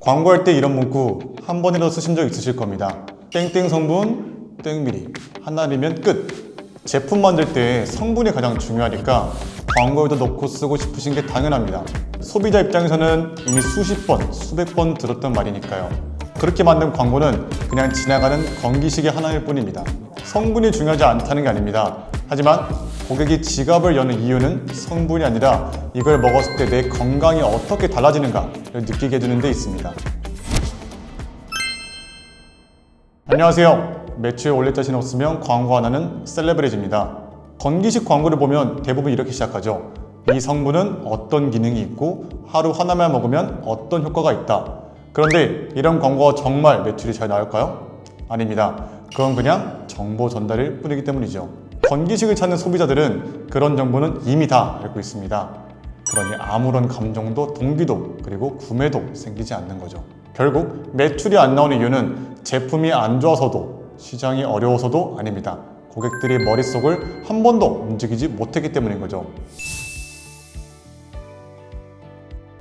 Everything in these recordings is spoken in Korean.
광고할 때 이런 문구 한 번이라도 쓰신 적 있으실 겁니다. 땡땡 성분, 땡미리. 하나리면 끝. 제품 만들 때 성분이 가장 중요하니까 광고에도 넣고 쓰고 싶으신 게 당연합니다. 소비자 입장에서는 이미 수십 번, 수백 번 들었던 말이니까요. 그렇게 만든 광고는 그냥 지나가는 건기식의 하나일 뿐입니다. 성분이 중요하지 않다는 게 아닙니다. 하지만 고객이 지갑을 여는 이유는 성분이 아니라 이걸 먹었을 때 내 건강이 어떻게 달라지는가를 느끼게 해주는 데 있습니다. 안녕하세요. 매출 올릴 자신 없으면 광고 안 하는 셀레브리즈입니다. 건기식 광고를 보면 대부분 이렇게 시작하죠. 이 성분은 어떤 기능이 있고 하루 하나만 먹으면 어떤 효과가 있다. 그런데 이런 광고가 정말 매출이 잘 나올까요? 아닙니다. 그건 그냥 정보 전달일 뿐이기 때문이죠. 건기식을 찾는 소비자들은 그런 정보는 이미 다 알고 있습니다. 그러니 아무런 감정도 동기도 그리고 구매도 생기지 않는 거죠. 결국 매출이 안 나오는 이유는 제품이 안 좋아서도 시장이 어려워서도 아닙니다. 고객들이 머릿속을 한 번도 움직이지 못했기 때문인 거죠.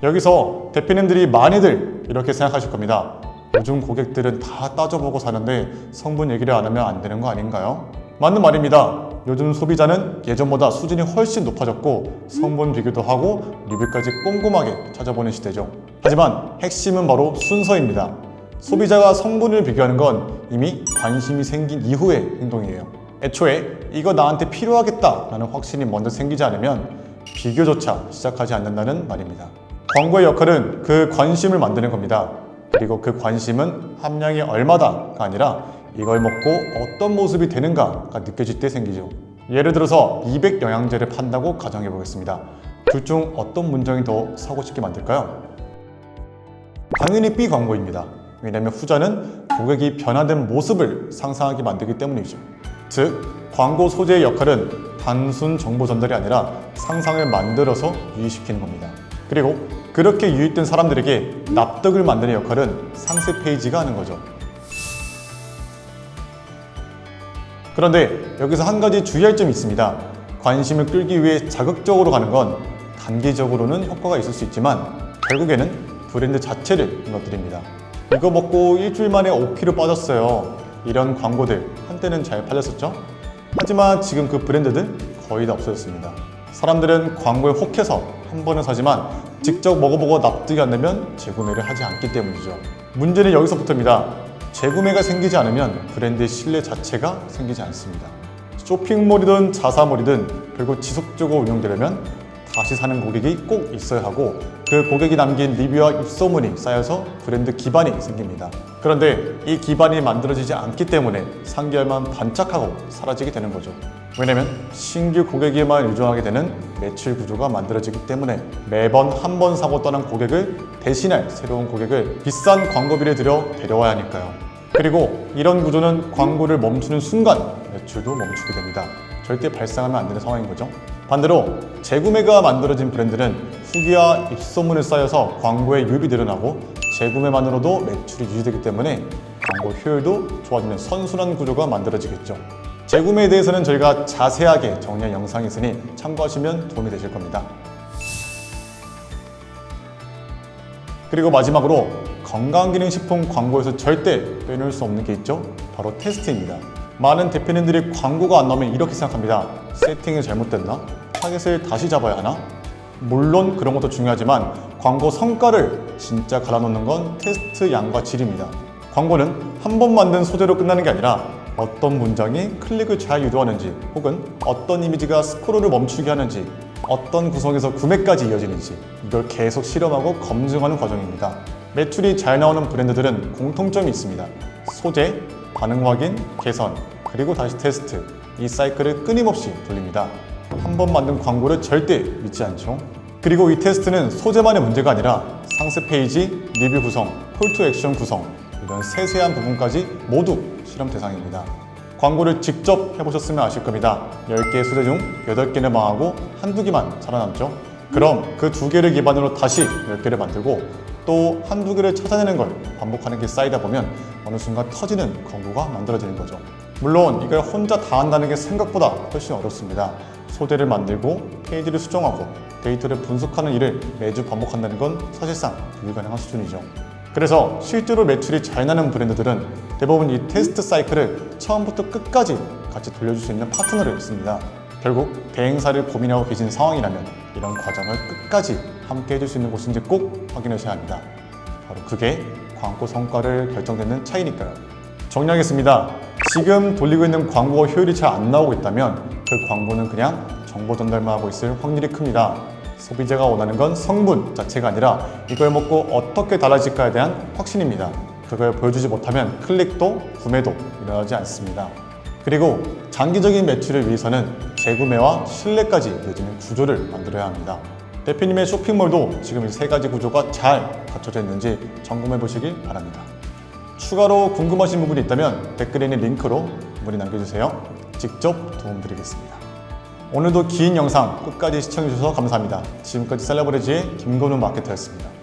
여기서 대표님들이 많이들 이렇게 생각하실 겁니다. 요즘 고객들은 다 따져보고 사는데 성분 얘기를 안 하면 안 되는 거 아닌가요? 맞는 말입니다. 요즘 소비자는 예전보다 수준이 훨씬 높아졌고 성분 비교도 하고 리뷰까지 꼼꼼하게 찾아보는 시대죠. 하지만 핵심은 바로 순서입니다. 소비자가 성분을 비교하는 건 이미 관심이 생긴 이후의 행동이에요. 애초에 이거 나한테 필요하겠다 라는 확신이 먼저 생기지 않으면 비교조차 시작하지 않는다는 말입니다. 광고의 역할은 그 관심을 만드는 겁니다. 그리고 그 관심은 함량이 얼마다가 아니라 이걸 먹고 어떤 모습이 되는가가 느껴질 때 생기죠. 예를 들어서 200 영양제를 판다고 가정해 보겠습니다. 둘 중 어떤 문장이 더 사고 싶게 만들까요? 당연히 B 광고입니다. 왜냐하면 후자는 고객이 변화된 모습을 상상하게 만들기 때문이죠. 즉, 광고 소재의 역할은 단순 정보 전달이 아니라 상상을 만들어서 유의시키는 겁니다. 그리고 그렇게 유입된 사람들에게 납득을 만드는 역할은 상세 페이지가 하는 거죠. 그런데 여기서 한 가지 주의할 점이 있습니다. 관심을 끌기 위해 자극적으로 가는 건 단기적으로는 효과가 있을 수 있지만 결국에는 브랜드 자체를 무너뜨립니다. 이거 먹고 일주일 만에 5kg 빠졌어요. 이런 광고들 한때는 잘 팔렸었죠? 하지만 지금 그 브랜드들 거의 다 없어졌습니다. 사람들은 광고에 혹해서 한 번은 사지만 직접 먹어보고 납득이 안 되면 재구매를 하지 않기 때문이죠. 문제는 여기서부터입니다. 재구매가 생기지 않으면 브랜드의 신뢰 자체가 생기지 않습니다. 쇼핑몰이든 자사몰이든 결국 지속적으로 운영되려면 다시 사는 고객이 꼭 있어야 하고 그 고객이 남긴 리뷰와 입소문이 쌓여서 브랜드 기반이 생깁니다. 그런데 이 기반이 만들어지지 않기 때문에 3개월만 반짝하고 사라지게 되는 거죠. 왜냐면 신규 고객에만 의존하게 되는 매출 구조가 만들어지기 때문에 매번 한 번 사고 떠난 고객을 대신할 새로운 고객을 비싼 광고비를 들여 데려와야 하니까요. 그리고 이런 구조는 광고를 멈추는 순간 매출도 멈추게 됩니다. 절대 발생하면 안 되는 상황인 거죠. 반대로 재구매가 만들어진 브랜드는 후기와 입소문을 쌓여서 광고의 유입이 늘어나고 재구매만으로도 매출이 유지되기 때문에 광고 효율도 좋아지는 선순환 구조가 만들어지겠죠. 재구매에 대해서는 저희가 자세하게 정리한 영상이 있으니 참고하시면 도움이 되실 겁니다. 그리고 마지막으로 건강기능식품 광고에서 절대 빼놓을 수 없는 게 있죠. 바로 테스트입니다. 많은 대표님들이 광고가 안 나오면 이렇게 생각합니다. 세팅이 잘못됐나? 타겟을 다시 잡아야 하나? 물론 그런 것도 중요하지만 광고 성과를 진짜 갈아놓는 건 테스트 양과 질입니다. 광고는 한 번 만든 소재로 끝나는 게 아니라 어떤 문장이 클릭을 잘 유도하는지 혹은 어떤 이미지가 스크롤을 멈추게 하는지 어떤 구성에서 구매까지 이어지는지 이걸 계속 실험하고 검증하는 과정입니다. 매출이 잘 나오는 브랜드들은 공통점이 있습니다. 소재, 반응 확인, 개선, 그리고 다시 테스트 이 사이클을 끊임없이 돌립니다. 한 번 만든 광고를 절대 믿지 않죠. 그리고 이 테스트는 소재만의 문제가 아니라 상세 페이지, 리뷰 구성, 콜투 액션 구성 이런 세세한 부분까지 모두 실험 대상입니다. 광고를 직접 해보셨으면 아실 겁니다. 10개의 소재 중 8개는 망하고 한두 개만 살아남죠. 그럼 그 2개를 기반으로 다시 10개를 만들고 또 한두 개를 찾아내는 걸 반복하는 게 쌓이다 보면 어느 순간 터지는 광고가 만들어지는 거죠. 물론 이걸 혼자 다 한다는 게 생각보다 훨씬 어렵습니다. 소재를 만들고 페이지를 수정하고 데이터를 분석하는 일을 매주 반복한다는 건 사실상 불가능한 수준이죠. 그래서 실제로 매출이 잘 나는 브랜드들은 대부분 이 테스트 사이클을 처음부터 끝까지 같이 돌려줄 수 있는 파트너를 씁니다. 결국 대행사를 고민하고 계신 상황이라면 이런 과정을 끝까지 함께 해줄 수 있는 곳인지 꼭 확인하셔야 합니다. 바로 그게 광고 성과를 결정짓는 차이니까요. 정리하겠습니다. 지금 돌리고 있는 광고가 효율이 잘 안 나오고 있다면 그 광고는 그냥 정보 전달만 하고 있을 확률이 큽니다. 소비자가 원하는 건 성분 자체가 아니라 이걸 먹고 어떻게 달라질까에 대한 확신입니다. 그걸 보여주지 못하면 클릭도 구매도 일어나지 않습니다. 그리고 장기적인 매출을 위해서는 재구매와 신뢰까지 이어지는 구조를 만들어야 합니다. 대표님의 쇼핑몰도 지금 이 세 가지 구조가 잘 갖춰져 있는지 점검해 보시길 바랍니다. 추가로 궁금하신 부분이 있다면 댓글에 있는 링크로 문의 남겨주세요. 직접 도움드리겠습니다. 오늘도 긴 영상 끝까지 시청해주셔서 감사합니다. 지금까지 셀러브리지의 김건우 마케터였습니다.